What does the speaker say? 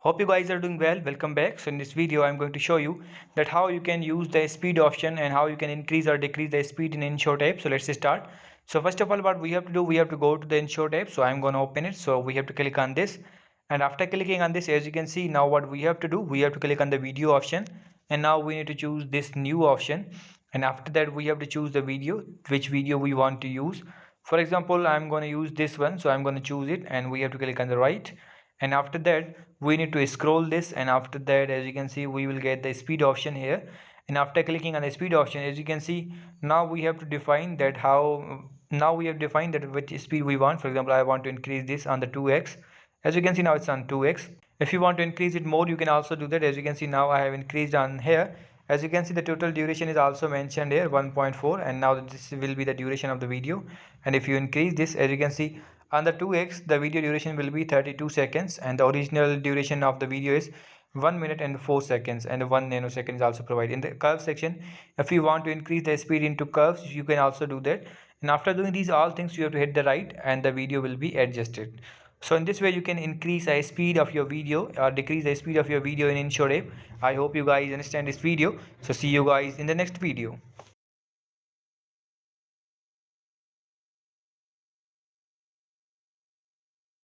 Hope you guys are doing well. Welcome back. So in this video I'm going to show you that how you can use the speed option and how you can increase or decrease the speed in Inshot app. So let's start. So first of all, what we have to do, we have to go to the Inshot app. So I'm going to open it. So we have to click on this, and after clicking on this, as you can see, now what we have to do, we have to click on the video option, and now we need to choose this new option. And after that we have to choose the video, which video we want to use. For example, I'm going to use this one, so I'm going to choose it, and we have to click on the right. And after that we need to scroll this, and after that, as you can see, we will get the speed option here. And after clicking on the speed option, as you can see, now we have to define that how now we have defined that which speed we want. For example, I want to increase this on the 2x. As you can see, now it's on 2x. If you want to increase it more, you can also do that. As you can see, now I have increased on here. As you can see, the total duration is also mentioned here, 1.4, and now this will be the duration of the video. And if you increase this, as you can see, on the 2x, the video duration will be 32 seconds, and the original duration of the video is 1 minute and 4 seconds, and 1 nanosecond is also provided. In the curve section, if you want to increase the speed into curves, you can also do that. And after doing these all things, you have to hit the right, and the video will be adjusted. So in this way you can increase the speed of your video or decrease the speed of your video in Inshot app. I hope you guys understand this video. So see you guys in the next video.